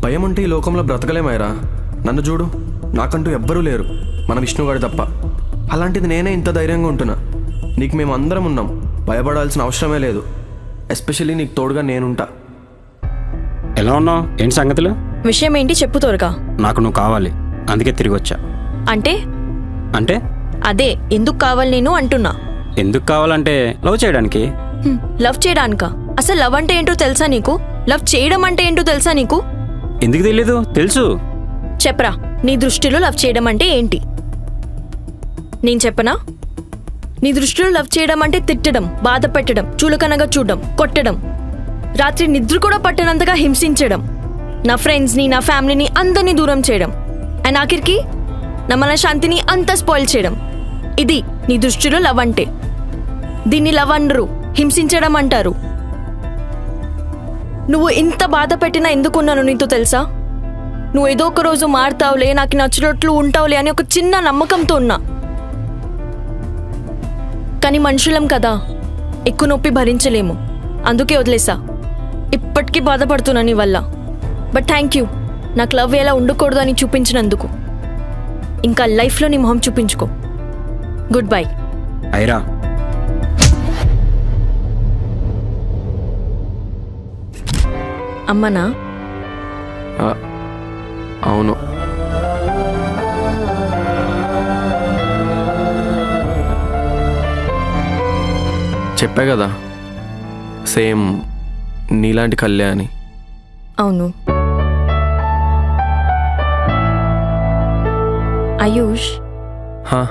భయం ఉంటే ఈ లోకంలో బ్రతకలేమైరా. నన్ను చూడు, నాకంటూ ఎవ్వరూ లేరు, మన విష్ణుగాడి తప్ప. అలాంటిది నేనే ఇంత ధైర్యంగా ఉంటున్నా. నీకు మేము అందరం ఉన్నాం, భయపడాల్సిన అవసరమే లేదు. ఎస్పెషల్లీ నీకు తోడుగా నేనుంటా. ఎలా ఉన్నావు? ఏంటి సంగతులు? విషయం ఏంటి చెప్పు త్వరగా. నాకు నువ్వు కావాలి, అందుకే తిరిగి వచ్చా. అంటే అంటే అదే ఎందుకు కావాలి నేను అంటున్నా. ఎందుకు కావాలంటే లవ్ చేయడానికి. లవ్ చేయడానికా? అసలు లవ్ అంటే ఏంటో తెలుసా నీకు? లవ్ చేయడం అంటే ఏంటో తెలుసా నీకు? ఎందుకు తెలీదు? తెలుసు. చెప్పరా, నీ దృష్టిలో లవ్ చేయడం అంటే ఏంటి? నేను చెప్పనా? నీ దృష్టిలో లవ్ చేయడం అంటే తిట్టడం, బాధ పెట్టడం, చులకనగా చూడడం, కొట్టడం, రాత్రి నిద్ర కూడా పట్టనంతగా హింసించడం, నా ఫ్రెండ్స్ని, నా ఫ్యామిలీని అందరినీ దూరం చేయడం, అండ్ ఆఖరికి నా మనశ్శాంతిని అంతా స్పాయిల్ చేయడం. ఇది నీ దృష్టిలో లవ్ అంటే. దీన్ని లవ్ అనరు, హింసించడం అంటారు. నువ్వు ఇంత బాధ పెట్టినా ఎందుకున్నాను నీతో తెలుసా? నువ్వు ఏదో ఒక రోజు మారుతావులే, నాకు నచ్చినట్లు ఉంటావులే అని ఒక చిన్న నమ్మకంతో ఉన్నా. కానీ మనుషులం కదా, ఎక్కువ నొప్పి భరించలేము, అందుకే వదిలేసా. ఇప్పటికీ బాధపడుతున్నా నీ వల్ల. బట్ థ్యాంక్ యూ, నాకు లవ్ ఎలా ఉండకూడదు అని చూపించినందుకు. ఇంకా లైఫ్లో నీ మొహం చూపించుకో. Good bye. ఐరా, అమ్మనా? అవును. చెప్పా కదా, సేమ్ నీలాంటి కళ్యాణి. అవును. ఆయుష్, హా,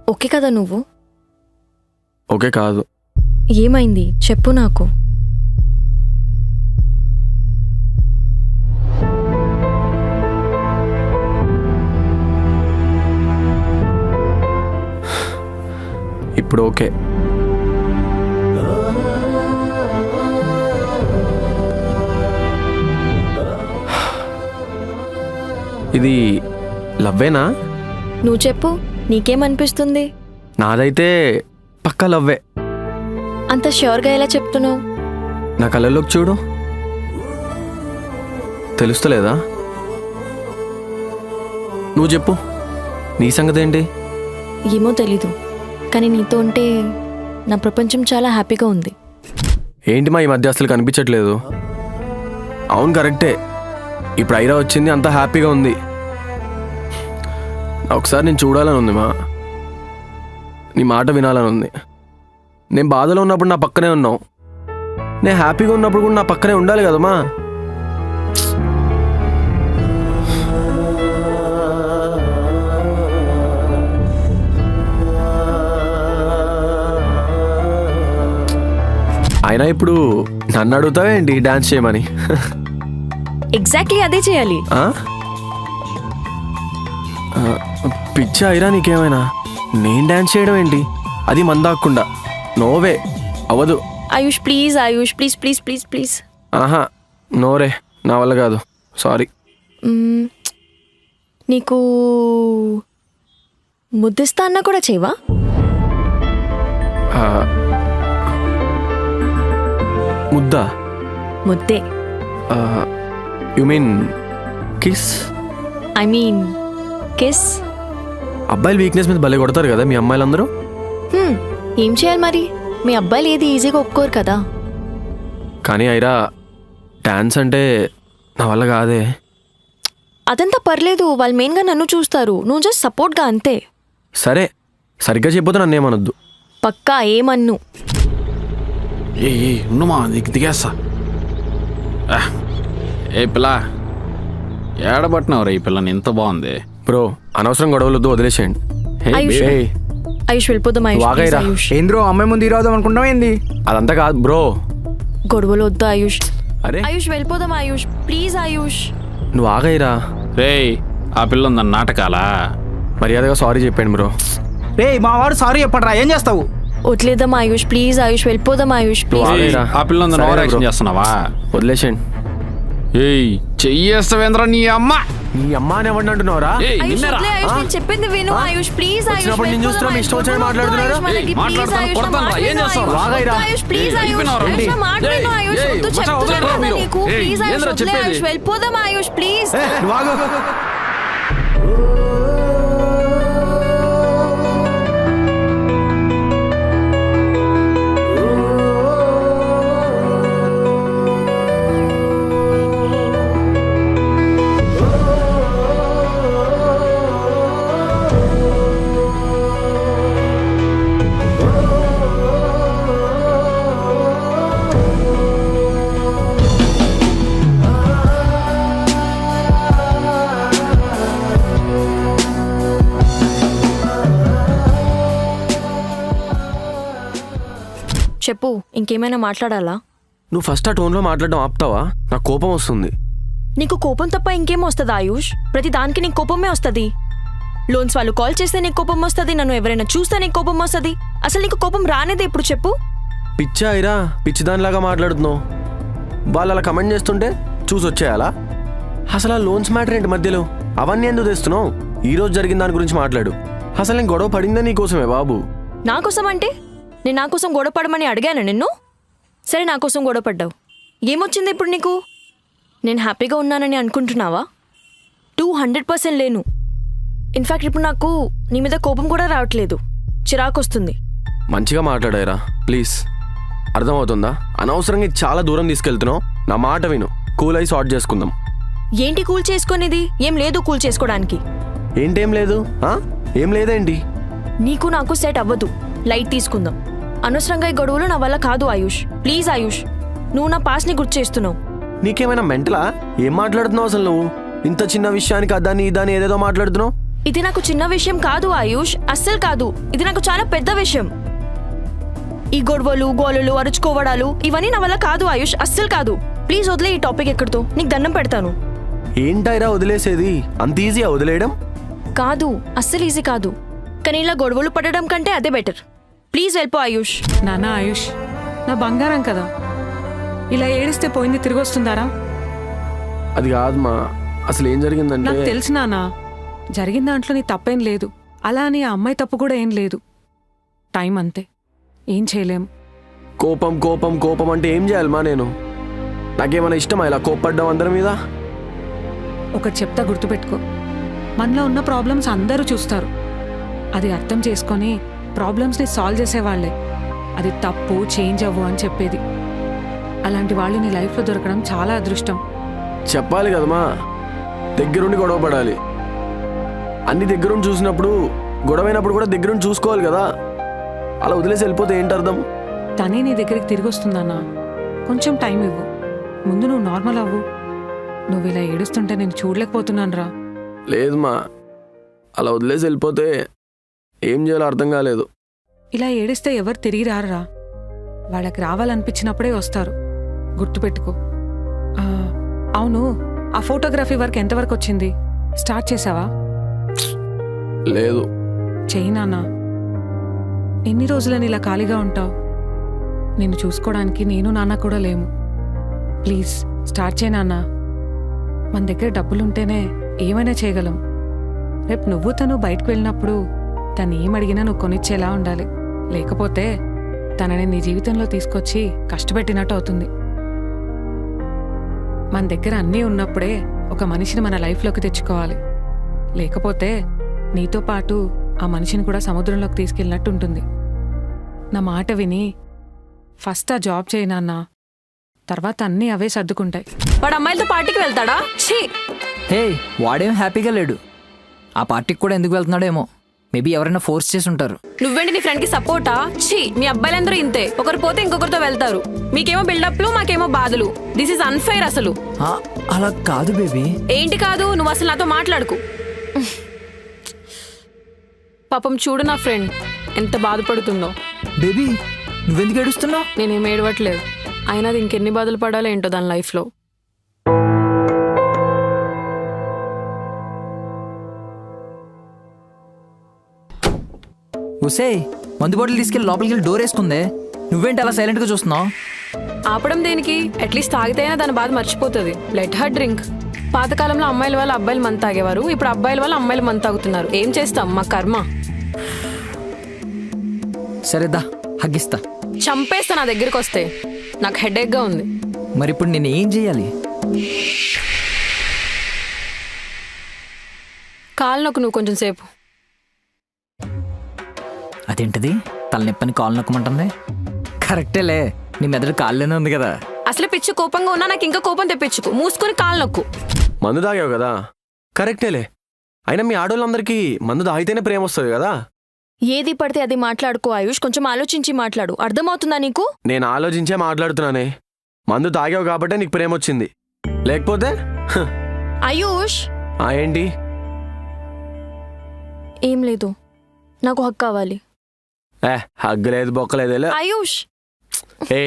ఓకే కదా నువ్వు? ఓకే కాదు. ఏమైంది చెప్పు నాకు. ఇప్పుడు ఓకే. ఇది లవ్వేనా? నువ్వు చెప్పు, నీకేమనిపిస్తుంది? నాదైతే పక్కా లవ్వే. అంత ష్యూర్గా ఎలా చెప్తున్నావు? నా కళ్ళలోకి చూడు, తెలుస్తలేదా? నువ్వు చెప్పు, నీ సంగతి ఏంటి? ఏమో తెలీదు, కానీ నీతో ఉంటే నా ప్రపంచం చాలా హ్యాపీగా ఉంది. ఏంటి మా ఈ మధ్య అసలు కనిపించట్లేదు? అవును కరెక్టే, ఇప్పుడు ఐరా వచ్చింది, అంతా హ్యాపీగా ఉంది. ఒకసారి నేను చూడాలని ఉంది మా, నీ మాట వినాలని ఉంది. నేను బాధలో ఉన్నప్పుడు నా పక్కనే ఉన్నావు, నేను హ్యాపీగా ఉన్నప్పుడు కూడా నా పక్కనే ఉండాలి కదమ్మా. అయినా ఇప్పుడు నన్ను అడుగుతావేంటి డాన్స్ చేయమని? ఎగ్జాక్ట్లీ అదే చేయాలి. పిచ్చి ఐరా నీకేమైనా? నేను డాన్స్ చేయడం ఏంటి, అది మందాక్కుండా? నోవే, అవ్వదు. Ayush please, Ayush please please please please. ఆహా, నోరే, నా వల్ల కాదు, సారీ. నీకు ముద్దిస్తా అన్నా కూడా చేయవా? ముద్దా? ముద్దే. You mean kiss? I mean kiss. అబ్బాయిలు వీక్నెస్ మీద భలే కొడతారు కదా మీ అమ్మాయిలందరూ. ఏం చేయాలి మరి, మీ అబ్బాయిలు ఏది ఈజీగా ఒప్పుకోరు కదా. కానీ ఐరా, డాన్స్ అంటే నా వల్ల కాదే. అదంతా పర్లేదు, వాళ్ళు మెయిన్గా నన్ను చూస్తారు, నువ్వు జస్ట్ సపోర్ట్గా అంతే. సరే, సరిగ్గా చెప్పొద్దు, నన్ను ఏమనొద్దు. పక్కా ఏమన్ను. ఏ ఉన్నమా నీకు దిగేస్తా. ఏ పిల్ల, ఏడబట్టినవరా ఈ పిల్లని? ఎంత బాగుంది బ్రో, అనవసరం గొడవలొద్దు, వదిలేసేయండి. ఆయుష్, ఏయ్, ఆయుష్ వెళ్ళిపోదాం. ఆయుష్ వాగైరా. please, ఆయుష్. ఏంద్రో అమ్మాయి ముందు ఈరోజు అనుకుంటాం ఏంది? అదంతా కాదు బ్రో. గొడవలు వద్దు ఆయుష్. అరే ఆయుష్ వెళ్ళిపోదాం ఆయుష్, ప్లీజ్ ఆయుష్. నువ్వు ఆగైరా. రేయ్, ఆ పిల్ల ఉందన్న నాటకాలా? మర్యాదగా సారీ చెప్పండి బ్రో. రే మా వాడు సారీ చెప్పడరా, ఏం చేస్తావు? వదిలేద్దాం ఆయుష్, ప్లీజ్ ఆయుష్ వెళ్ళిపోదాం ఆయుష్ ప్లీజ్. వాగ- ఏయ్, ఆ పిల్ల ఉందన్న సరే ఓవర్ బ్రో. యాక్షన్ చేస్తున్నావా? వదిలేసేయండి. ఏయ్, చెయ్యేస్తావేంద్ర నీ అమ్మ. నీ అమ్మ అని ఎవరిని అంటున్నావురా? ఏయ్, ఆయుష్ నిన్నరా? వదిలే, ఆయుష్, నేను చెప్పింది విను ఆ? ఆయుష్ ప్లీజ్ ఆయుష్ వచ్చినప్పుడు నేను చూస్తున్నా, మీ ఇష్టం వచ్చినట్టు మాట్లాడుతున్నారు. మాట్లాడతాను, కొడతాను రా, ఏం చేస్తావు రా? వాగైరా. ఆయుష్ ప్లీజ్ ఆయుష్ అయిపోయినావు రా. ఆయుష్, నా మాట విను ఏయ్, ఆయుష్, ఏయ్, వద్దు మచ్చా, చెప్తున్నాను వదలరా కదా మీరు? నీకు. ఏయ్, ప్లీజ్ ఆయుష్ ఏంద్రా వదిలే చెప్పేది? ఆయుష్, వెళ్ళిపోదాం ఆయుష్ ప్లీజ్. నువ్వు ఆగు. చెప్పు, ఇంకేమైనా మాట్లాడాలా? నువ్వు ఫస్ట్ ఆ టోన్లో మాట్లాడడం ఆపుతావా? నాకు కోపం వస్తుంది. నీకు కోపం తప్ప ఇంకేం వస్తుంది ఆయుష్? ప్రతి దానికి నీకు కోపమే వస్తుంది. లోన్స్ వాళ్ళు కాల్ చేస్తే నీకు కోపం వస్తుంది, నన్ను ఎవరైనా చూస్తే నీకు కోపం వస్తుంది. అసలు నీకు కోపం రానేది ఇప్పుడు చెప్పు. పిచ్చా ఐరా, పిచ్చిదానిలాగా మాట్లాడుతున్నావు. వాళ్ళు అలా కమెంట్ చేస్తుంటే చూసి వచ్చేయాలా? అసలు ఆ లోన్స్ మ్యాటర్ ఏంటి మధ్యలో? అవన్నీ ఎందుకు తెస్తున్నావు? ఈరోజు జరిగిన దాని గురించి మాట్లాడు. అసలు నేను గొడవ పడిందే నీకోసమే బాబు. నా కోసం అంటే నేను నా కోసం గొడవ పడమని అడిగాను నిన్ను? సరే, నా కోసం గొడవ పడ్డావు. ఏమొచ్చింది ఇప్పుడు నీకు? నేను హ్యాపీగా ఉన్నానని అనుకుంటున్నావా? 200% లేను. ఇన్ఫ్యాక్ట్ ఇప్పుడు నాకు నీ మీద కోపం కూడా రావట్లేదు, చిరాకు వస్తుంది. మంచిగా మాట్లాడారా ప్లీజ్. అర్థమవుతుందా? అనవసరంగా ఇది చాలా దూరం తీసుకెళ్తున్నావు. నా మాట విను, కూల్ అయి సార్ట్ చేసుకుందాం. ఏంటి కూల్ చేసుకునేది? ఏం లేదు కూల్ చేసుకోవడానికి. ఏంటేం లేదు? ఏం లేదేంటి? నీకు నాకు సెట్ అవ్వదు, లైట్ తీసుకుందాం. అనవసరంగా ఈ గొడవలు నా వల్ల కాదు ఆయుష్. ప్లీజ్ ఆయుష్, నువ్వు నా పాస్ని గుర్తు చేస్తున్నావు. నీకేమైనా మెంటలా? ఏం మాట్లాడుతున్నావు అసలు నువ్వు? ఇంత చిన్న విషయానికి అదాన్ని ఇదాన్ని ఏదేదో మాట్లాడుతున్నావు. ఇది నాకు చిన్న విషయం కాదు ఆయుష్, అస్సలు కాదు. ఇది నాకు చాలా పెద్ద విషయం. ఈ గొడవలు గోలలు అరుచుకోవడాలు ఇవన్నీ నా వల్ల కాదు ఆయుష్, అస్సలు కాదు. ప్లీజ్ వదిలే ఈ టాపిక్ ఎక్కడితో, నీకు దండం పెడతాను. ఏంటైరా వదిలేసేది? అంత ఈజీగా వదిలేయడం? కాదు, అస్సలు ఈజీ కాదు. కానీ ఇలా గొడవలు పడడం కంటే అదే బెటర్. ప్లీజ్ వెళ్ళిపో ఆయుష్. నాన్న ఆయుష్, నా బంగారం కదా, ఇలా ఏడిస్తే పోయింది తిరిగి వస్తుందారా? అది కాదు మా, అసలు ఏం జరిగిందంటే నాకు తెలుసు నాన్న, జరిగిన దాంట్లో నీ తప్పేం లేదు. అలా అని ఆ అమ్మాయి తప్పు కూడా ఏం లేదు. టైం అంతే, ఏం చేయలేం. కోపం కోపం కోపం అంటే ఏం చేయాలి మా? నేను నాకేమైనా ఇష్టమా ఇలా కోప్పడ్డం అందరి మీద? ఒకటి చెప్తా, గుర్తుపెట్టుకో. మనలో ఉన్న ప్రాబ్లమ్స్ అందరూ చూస్తారు. అది అర్థం చేసుకొని ప్రాబ్లమ్స్ని సాల్వ్ చేసేవాళ్లే అది తప్పు, చేంజ్ అవ్వు అని చెప్పేది. అలాంటి వాళ్ళు నీ లైఫ్లో దొరకడం చాలా అదృష్టం. చెప్పాలి కదమ్మా, దగ్గరుండి గొడవ పడాలి. అన్ని దగ్గరుండి చూసినప్పుడు గొడవైనప్పుడు కూడా దగ్గరుండి చూసుకోవాలి కదా. అలా వదిలేసి వెళ్ళిపోతే ఏంటి అర్థం? తనే నీ దగ్గరికి తిరిగి వస్తుందన్నా. కొంచెం టైం ఇవ్వు, ముందు నువ్వు నార్మల్ అవ్వు. నువ్వు ఇలా ఏడుస్తుంటే నేను చూడలేకపోతున్నాను రా. లేదు మా, అలా వదిలేసి వెళ్ళిపోతే ఏం చేయాలో అర్థం కాలేదు. ఇలా ఏడిస్తే ఎవరు తిరిగి రారురా. వాళ్ళకి రావాలనిపించినప్పుడే వస్తారు, గుర్తుపెట్టుకో. అవును, ఆ ఫోటోగ్రఫీ వర్క్ ఎంతవరకు వచ్చింది? స్టార్ట్ చేసావా? లేదు. చెయ్యి నాన్న. ఎన్ని రోజులని ఇలా ఖాళీగా ఉంటావు? నిన్ను చూసుకోవడానికి నేను నాన్న కూడా లేము. ప్లీజ్ స్టార్ట్ చేయి నాన్న. మన దగ్గర డబ్బులుంటేనే ఏమైనా చేయగలం. రేపు నువ్వు తను బయటకు వెళ్ళినప్పుడు తను ఏమడిగినా నువ్వు కొనిచ్చేలా ఉండాలి. లేకపోతే తనని నీ జీవితంలో తీసుకొచ్చి కష్టపెట్టినట్టు అవుతుంది. మన దగ్గర అన్నీ ఉన్నప్పుడే ఒక మనిషిని మన లైఫ్లోకి తెచ్చుకోవాలి. లేకపోతే నీతో పాటు ఆ మనిషిని కూడా సముద్రంలోకి తీసుకెళ్ళినట్టు ఉంటుంది. నా మాట విని ఫస్ట్ ఆ జాబ్ చేయి నాన్న, తర్వాత అన్నీ అవే సర్దుకుంటాయి. వాడు అమ్మాయిలతో పార్టీకి వెళ్తాడా? ఛీ! హే, వాడేం హ్యాపీగా లేడు. ఆ పార్టీకి కూడా ఎందుకు వెళ్తున్నాడేమో. మేబీ ఎవరైనా ఫోర్స్ చేసి ఉంటారు. నువ్వేంటి నీ ఫ్రెండ్కి సపోర్టా? ఛీ, మీ అబ్బాయిలందరూ ఇంతే. ఒకరు పోతే ఇంకొకరితో వెళ్తారు. మీకేమో బిల్డప్లు, మాకేమో బాధలు. దిస్ ఇస్ అన్ఫెయిర్ అసలు. అలా కాదు బేబీ. ఏంటి కాదు? నువ్వు అసలు నాతో మాట్లాడుకు. పాపం చూడు నా ఫ్రెండ్ ఎంత బాధపడుతుందో. బేబీ, నువ్వెందుకు ఏడుస్తున్నావు? నేనేం ఏడవట్లేదు. అయినా అది ఇంకెన్ని బాధలు పడాలో ఏంటో దాని లైఫ్లో. ఉసే, మందు బాటిల్ తీసుకెళ్ళి లోపలికి వెళ్ళి డోర్ వేసుకుందే. నువ్వేంటి అలా సైలెంట్గా చూస్తున్నావు? ఆపడం దేనికి? అట్లీస్ట్ తాగితేనే దాని బాధ మర్చిపోతుంది. Let her drink. పాతకాలంలో అమ్మాయిల వల్ల అబ్బాయిలు మందు తాగేవారు, ఇప్పుడు అబ్బాయిల వల్ల అమ్మాయిలు మందు తాగుతున్నారు. ఏం చేస్తాం, మా కర్మ. సరేదా హగ్గిస్తా. చంపేస్తా నా దగ్గరికి వస్తే. నాకు హెడేక్గా ఉంది. మరి ఇప్పుడు నేను ఏం చేయాలి? కాలు నొక్కు నువ్వు కొంచెం సేపు. అదేంటిది తలనొప్పని కాలు నొక్కమంటుంది? కరెక్టేలే, నీ మెదడు కాళ్ళలోనే ఉంది కదా. అసలు పిచ్చి కోపంగా ఉన్నా నాకు ఇంకా కోపం తెప్పించుకు. మూసుకొని కాలు నొక్కు. మందు తాగావు కదా, కరెక్టేలే. అయినా మీ ఆడోళ్ళందరికీ మందు తాగితేనే ప్రేమ వస్తుంది కదా. ఏది పడితే అది మాట్లాడుకో ఆయుష్, కొంచెం ఆలోచించి మాట్లాడు. అర్థమవుతుందా నీకు? నేను ఆలోచించే మాట్లాడుతున్నానే. మందు తాగావు కాబట్టే నీకు ప్రేమ వచ్చింది, లేకపోతే ఆయుష్ ఏంటి? ఏం లేదు, నాకు హక్కు కావాలి. హగ్గలేదు బొక్కలేదు. ఆయుష్ ఏ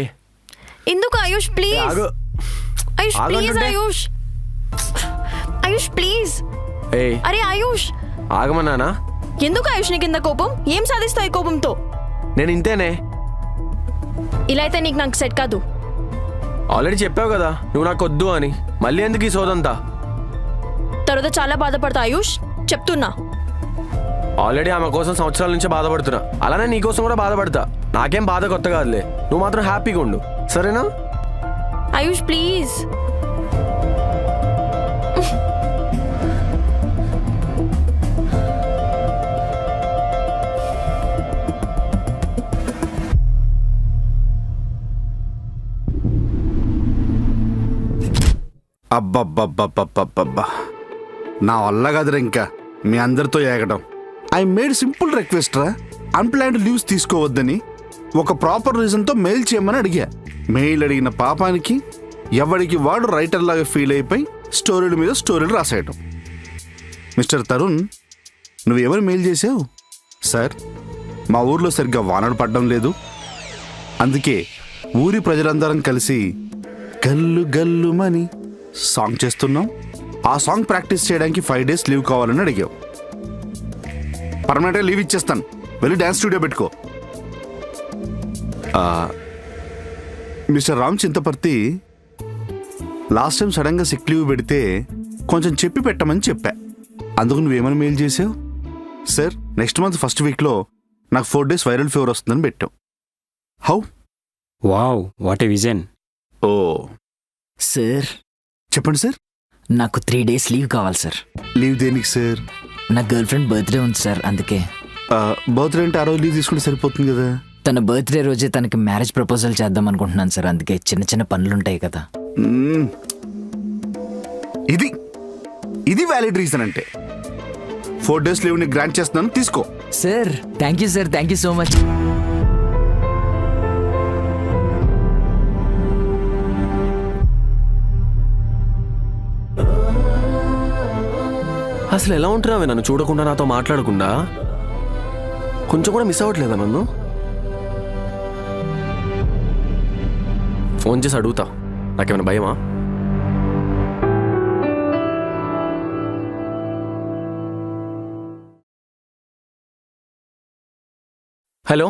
ఎందుకు ఆయుష్ ప్లీజ్? ఆగు. ఆయుష్ ఆగు ప్లీజ్ అంటుంటే. ఆయుష్. ఆయుష్ ప్లీజ్. ఏ అరే ఆయుష్ ఆగమన్నానా? ఎందుకు ఆయుష్ నీకు ఇంత కోపం? ఏం సాధిస్తావు ఈ కోపంతో? నేను ఇంతేనే. ఇలా అయితే నీకు నాకు సెట్ కాదు. ఆల్రెడీ చెప్పావు కదా నువ్వు నాకు వద్దు అని, మళ్ళీ ఎందుకు ఈ సోదంతా? తర్వాత చాలా బాధపడతా ఆయుష్, చెప్తున్నా. ఆల్రెడీ ఆమె కోసం సంవత్సరాల నుంచి బాధపడుతున్నా, అలానే నీకోసం కూడా బాధపడతా. నాకేం బాధ కొత్త కాదులే, నువ్వు మాత్రం హ్యాపీగా ఉండు, సరేనా? ఆయుష్ ప్లీజ్. అబ్బబ్బబ్బబ్బబ్బబ్బా, నా వల్ల కదరా ఇంకా మీ అందరితో ఏగడం. ఐ మేడ్ సింపుల్ రిక్వెస్ట్ రా, అన్ప్లాన్డ్ లీవ్స్ తీసుకోవద్దని. ఒక ప్రాపర్ రీజన్తో మెయిల్ చేయమని అడిగా. మెయిల్ అడిగిన పాపానికి ఎవడికి వాడు రైటర్ లాగా ఫీల్ అయిపోయి స్టోరీల మీద స్టోరీలు రాసేయడం. మిస్టర్ తరుణ్, నువ్వేమని మెయిల్ చేసావు? సార్, మా ఊర్లో సరిగ్గా వానలు పడడం లేదు, అందుకే ఊరి ప్రజలందరం కలిసి గల్లు గల్లుమని సాంగ్ చేస్తున్నాం. ఆ సాంగ్ ప్రాక్టీస్ చేయడానికి 5 days లీవ్ కావాలని అడిగావు. పర్మనెంట్గా లీవ్ ఇచ్చేస్తాను, వెళ్ళి డ్యాన్స్ స్టూడియో పెట్టుకో. Mister Ram Chintaparthi, last time సడన్గా సిక్ లీవ్ పెడితే కొంచెం చెప్పి పెట్టమని చెప్పా. అందుకు నువ్వేమని మెయిల్ చేసావు? సార్, నెక్స్ట్ మంత్ ఫస్ట్ వీక్లో నాకు 4 days వైరల్ ఫీవర్ వస్తుందని పెట్టావు. How? Wow, what a vision. Oh sir, చెప్పండి సార్. నాకు 3 days లీవ్ కావాలి సార్. లీవ్ దేనికి సార్? నా గర్ల్ ఫ్రెండ్ బర్త్డే ఉంది సార్, అందుకే. బర్త్డే అంటే ఆ రోజు లీవ్ తీసుకుంటే సరిపోతుంది కదా. తన బర్త్డే రోజే తనకి మ్యారేజ్ ప్రపోజల్ చేద్దాం అనుకుంటున్నాను సార్, అందుకే చిన్న చిన్న పనులుంటాయి కదా. ఇది ఇది వ్యాలిడ్ రీజన్ అంటే. 4 days లీవ్ ని గ్రాంట్ చేస్తున్నాను, తీసుకో. Sir thank you sir, thank you so much. అసలు ఎలా ఉంటున్నావే నన్ను చూడకుండా, నాతో మాట్లాడకుండా? కొంచెం కూడా మిస్ అవ్వట్లేదా నన్ను? ఫోన్ చేసి అడుగుతా, నాకేమైనా భయమా? హలో